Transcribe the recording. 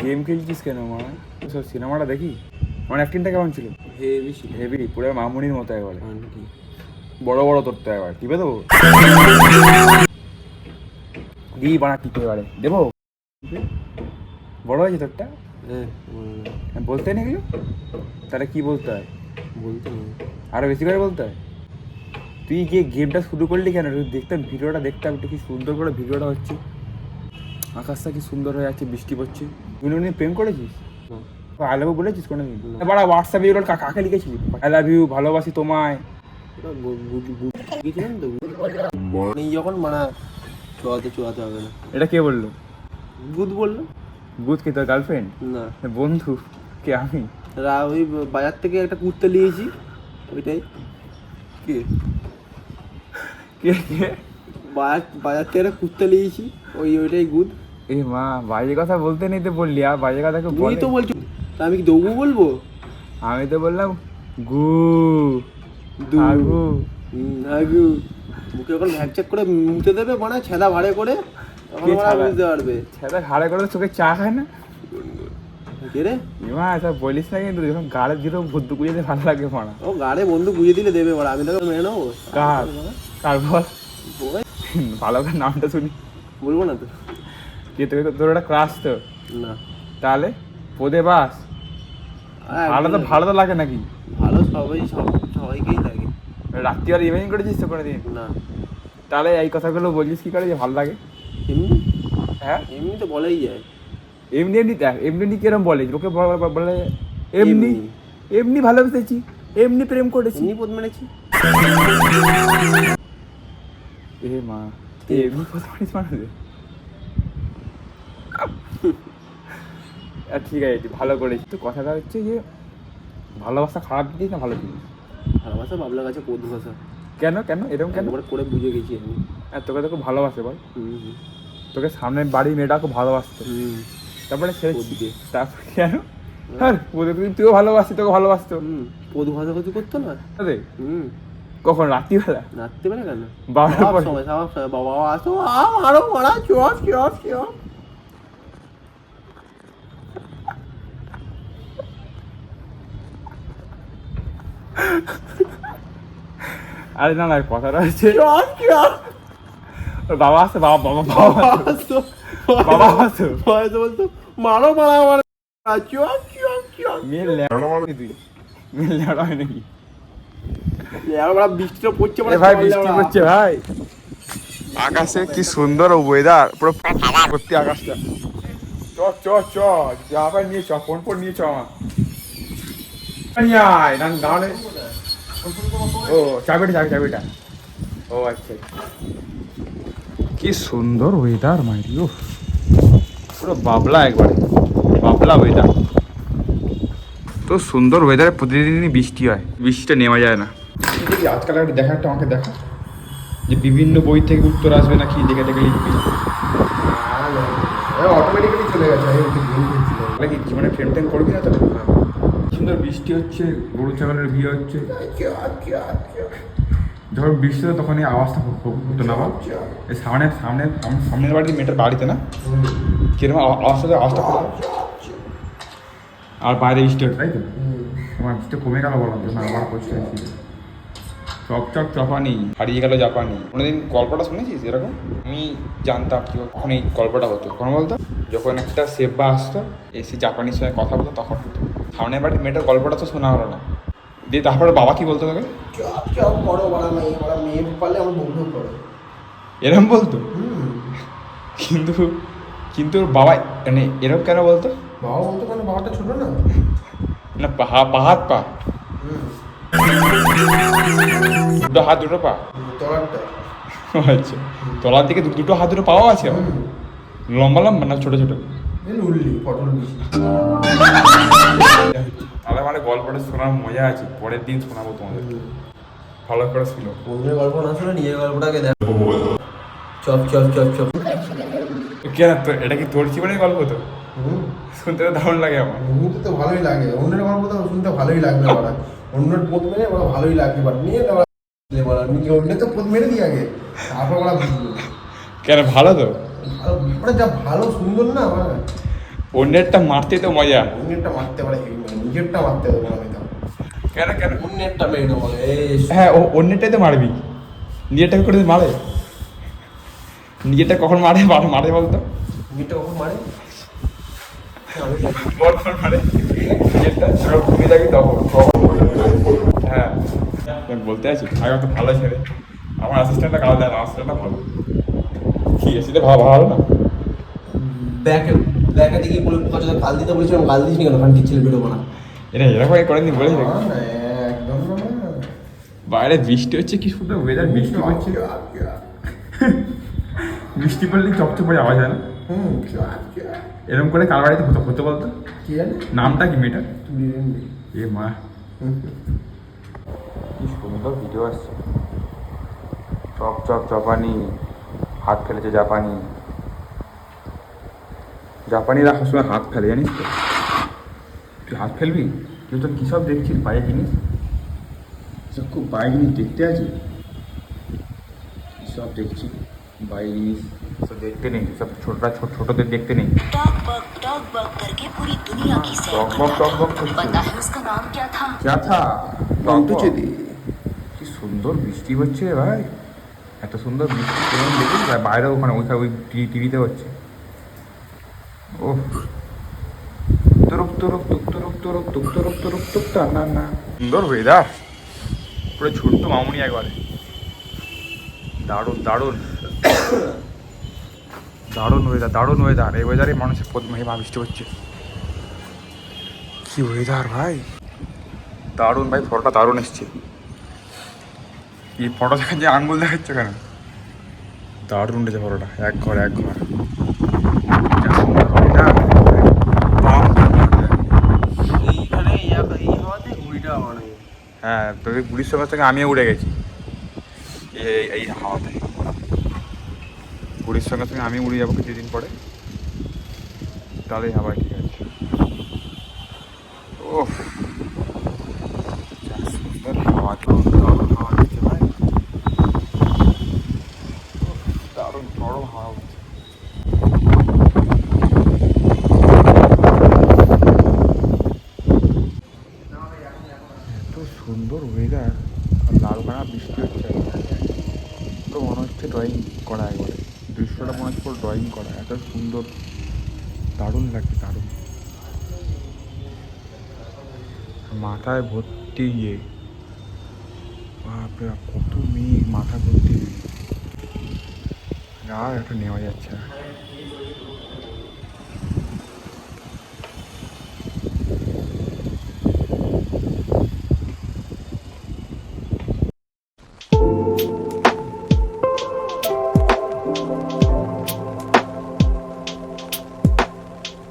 Game খেলছিস কেন মা? সব সিনেমাটা দেখি। আমার অ্যাক্টিংটা কেমন ছিল? হেভি ছিল। হেভি, পুরো মামুনির মতো একবারে। কি বড় বড় তোরটা একবার টিপে দেবো। দিই বানা টিপে এবারে দেবো। বড় হয়েছে তোরটা? বলতে নেই এগুলো? তাহলে কি বলতে হয়? বলতে না, আরো বেশি করে বলতে হয়। তুই গিয়ে গেমটা শুরু করলি কেন? দেখতাম ভিডিওটা, দেখতাম একটু কি সুন্দর করে ভিডিওটা হচ্ছে, আকাশটা কি সুন্দর হয়ে যাচ্ছে, বৃষ্টি পড়ছে। তুই কোনোদিন প্রেম করেছিস? আই লাভ ইউ বলেছিস কোনোদিন? বাড়া হোয়াটসঅ্যাপে এগুলো কাকে লিখেছিলি? আই লাভ ইউ, ভালোবাসি তোমায়। গেছিলাম তো নেই যখন মানা চুয়াতে হবে না। এটা কে বললো? বুধ বললো। বুধ কে, তোর গার্লফ্রেন্ড? না, বন্ধু কে? আমি? ওই বাজার থেকে একটা কুর্তা নিয়েছি, ওইটাই। কে কে কে? বাজার থেকে একটা কুর্তা নিয়েছি, ওইটাই গুড। এ মা, বাজে কথা বলতে নেই তো বললি, আর বাজে কথা কেউ তুই বলে? তো বলছো, তা আমি কি দৌড়ু বলবো? আমি তো বললাম গু দু আগু। আগু মুখে যখন ভ্যাকচাক করে মুতে দেবে মানে ছেঁদা ভাড়ে করে, তখন কে ওরা ছাড়া? বুঝতে পারবে। সেটা ঘাড়ে করে চোখে চা খায় না? কে রে? মা এটা বলিস না কিন্তু, যখন গাড়ে দিল বুদ্ধ গুঁজে ভালো লাগে মারা। ও গাড়ে বন্ধু বুঝিয়ে দিলে দেবে বড়, আমি তোকে মেনে নেবো। কার? কার বল? ওই ভালো করে নামটা শুনি। বলবো না তো। কে তোকে? তোর একটা ক্রাশ তো? না, তাহলে পদে বাস ভালো তো লাগে নাকি? ভালো সবাইকেই লাগে। রাত্রি আর ইভেনিং করেছিস তো কোনোদিন? না, তাহলে এই কথাগুলো বলছিস কি করে যে ভালো লাগে? এমনি হ্যাঁ, এমনি তো বলাই যায়। এমনি এমনি দেখ, এমনি এমনি কিরম বলে লোকে বলে এমনি এমনি ভালোবেসেছি, এমনি প্রেম করেছি। এমনি পদ মেরেছি। এ মা, তুই এমনি কথা বলিস মানুষে? ঠিক আছে, তুই ভালো করেছিস। তো কথাটা হচ্ছে যে ভালোবাসা খারাপ জিনিস না ভালো জিনিস? ভালোবাসা বাবলা গাছে পদ ভাষা। কেন কেন এরকম কেন? একবার করে বুঝে গেছি আমি। আর তোকে তো খুব ভালোবাসে বল। হুম তোকে সামনের বাড়ির মেয়েটা খুব ভালোবাসতো, হুম তারপরে ছেড়ে ওদিকে। তারপরে কেন? হ্যাঁ, তুইও ভালোবাসি, তোকে ভালোবাসতো। পদ ভাষা কিছু করতো না। আরে হুম কখন? রাত্রিবেলা? রাত্রিবেলা কেন? বারোটার সব পরে? সময় বাবা আসো আরো মারা চপ চপ চপ। আরে না না, কথাটা হচ্ছে চপ চপ। ওর বাবা আসতো, বাবা বাবা বাবা আসো বাবা আসতো। হয়তো বলতো মারো মারা মারা চপ চপ চপ। মেয়ের ল্যাড়া মারবি তুই? মেয়ের ল্যাড়া হয় নাকি? আমরা বৃষ্টিটা পড়ছে এ ভাই, বৃষ্টি পড়ছে ভাই। আকাশে কি সুন্দর ওয়েদার, পুরো ভর্তি আকাশটা। চ চ চ, যা ভাই নিয়ে চ, ফোন নিয়ে চ আমার। নিয়ে আয় না নাহলে। ও চাবিটা। ও আচ্ছা, কি সুন্দর ওয়েদার মাইরি, পুরো বাবলা একবারে, বাবলা ওয়েদার। তো সুন্দর ওয়েদারে প্রতিদিনই বৃষ্টি হয়, বৃষ্টিটা নেওয়া যায় না। আজকাল একটা দেখা, একটা আমাকে দেখা, যে বিভিন্ন বই থেকে উত্তর আসবে নাকি, দেখে দেখে লিখবি অটোমেটিক্যালি চলে গেছে। তাহলে কি জীবনে প্রেম টেম করবি না? তাহলে সুন্দর বৃষ্টি হচ্ছে, গরু ছাগলের বিয়ে হচ্ছে, যখন বৃষ্টি হতো তখন এই আওয়াজটা হতো না? এই সামনের বাড়িতে মেয়েটার বাড়িতে না কিরকম আওয়াজটা করতো, আর বাইরে বৃষ্টি হতো, তাই তো? তোমার বৃষ্টি কমে গেল বলো না, আবার করছে চকচক চপানি হারিয়ে গেল জাপানি। কোনোদিন গল্পটা শুনেছিস এরকম? আমি জানতাম কি কখন এই গল্পটা হতো, কখন বলতো? যখন একটা সেব্বা আসতো, এসে জাপানির সঙ্গে কথা বলতো, তখন হতো। সামনের বাড়ির মেয়েটার গল্পটা তো শোনা হলো না। দিয়ে তারপরে বাবা কি বলতো তোকে? চপ চপ করো বড় মেয়ে পারলে আমার বন্ধু করো, এরকম বলতো? কিন্তু কিন্তু ওর বাবা মানে এরকম কেন বলতো? বাবা বলতো কেন? বাবাটা ছোট না? না হাত পা, দুটো হাত দুটো পা। তলারটা। আচ্ছা, তলার দিকে দুটো হাত দুটো পাওয়া আছে আমার? লম্বা লম্বা না ছোট ছোট? উল্লি পটল বেশি। তাহলে মানে গল্পটা শোনার মজা আছে, পরের দিন শোনাবো তোমাদের, ভালো করে শুনো। অন্যের গল্প না শুনে নিজের গল্পটাকে দেখো। Chop chop chop chop. কেন তো, এটা কি তোর জীবনের গল্প? তো শুনতে তো দারুণ লাগে আমার। শুনতে তো ভালোই লাগে, অন্যের গল্প তো শুনতে ভালোই লাগবে। ওরা অন্যের পোদ মেরে ওরা ভালোই লাগবে, বাট নিয়ে ওরা অন্য তো পোদ মেরে দিই আগে, তারপর ওরা বুঝলো। কেন ভালো তো? ভালো ওরা যা ভালো সুন্দর না আমার। অন্যেরটা মারতে তো মজা। অন্যেরটা মারতে পারে হেভি মানে নিজেরটা মারতে হবে আমি তো কেন কেন? অন্যেরটা মেরে দেবো এই হ্যাঁ, ও অন্যেরটাই তো মারবি, নিজেরটাকে করে মারে। নিজেরটা কখন মারে মারে বলতো? নিজেরটা কখন মারে বল বল মারে নিজেরটা যখন ঘুমিয়ে থাকি তখন। হ্যাঁ আমি বলতে আছি আগে তো ভালো ছেলে, আমার অ্যাসিস্ট্যান্টটা কাজ দেয় না, অ্যাসিস্ট্যান্টটা ভালো। কি এসিতে ভালো ভালো না? ব্যাকে ব্যাকে দিকে বলে কত গাল দিতে বলেছিলাম গাল দিস নি কেন কারণ ছেলে বেরোবো না এটা এরকম করেন নি বলেছি নাকি? না, একদম না বাইরে বৃষ্টি হচ্ছে, কি সুন্দর ওয়েদার, বৃষ্টি হচ্ছে। বৃষ্টি পড়লে চপচপে আওয়াজ হয় না? এরকম করে কার বাড়িতে হতো হতো বলতো? কি জানি নামটা কি মেয়েটার? বিরিয়ানি এ মা, কি সুন্দর ভিডিও আসছে। চপ চপ চপানি, হাত ফেলেছে জাপানি। জাপানিরা সবসময় হাত ফেলে জানিস তো? তুই হাত ফেলবি? তুই তো কী সব দেখছিস বাইরে জিনিস, সব খুব বাইরে জিনিস দেখতে আছে। সব দেখছি বাইরে জিনিস, সব দেখতে নেই, সব ছোটরা ছোটদের দেখতে নেই। टॉक बग करके पूरी दुनिया की सैर टॉक बग करता था। पता है उसका नाम क्या था? क्या था? অন্তচে দি কি সুন্দর বৃষ্টি হচ্ছে রে ভাই, এত সুন্দর বৃষ্টি কেমন দেখেছিস? আর বাইরে ওখানে ওইখানে ওই টিভিতে হচ্ছে। ও তুরুক তুরুক টুক তুরুক তুরুক টুক তুরুক তুরুক টুক টা না না। সুন্দর ওয়েদার, পুরো ছোট্ট মামুনি একবারে। দারুণ দারুণ দারুণ ওয়েদার, দারুণ ওয়েদার। এই ওয়েদারে মানুষের মহিমা বৃষ্টি হচ্ছে। কি ওয়েদার ভাই, দারুণ ভাই, ফটোটা দারুণ এসছে। এই ফটো দেখে যে আঙ্গুল দেখাচ্ছে কেন, দারুণ উঠেছে ফটোটা। এক ঘর এক ঘর, যা সুন্দর weather। এইখানে এই হওয়াতে ঘুড়িটা আমার হ্যাঁ, তোকে পুলিশ সঙ্গে থেকে আমিও উড়ে গেছি এই হাওয়াতে। পুরীর সঙ্গে সঙ্গে আমি উড়ে যাবো কিছুদিন পরে, তাহলেই হাওয়া ঠিক আছে। ও যা সুন্দর হাওয়া, দারুণ হাওয়া দিচ্ছে ভাই, দারুণ নরম হাওয়া হচ্ছে। এত সুন্দর ওয়েদার, আর লালখানা বৃষ্টি হচ্ছে, তো মনে হচ্ছে ড্রয়িং করা একবারে। দৃশ্যটা মনে হচ্ছে ড্রয়িং করা, এত সুন্দর, দারুণ লাগছে দারুণ। মাথায় ভর্তি ইয়ে, বাপরে বাপ, কত মেঘ, মাথা ভর্তি মেঘ, আর একটা নেওয়া যাচ্ছে না।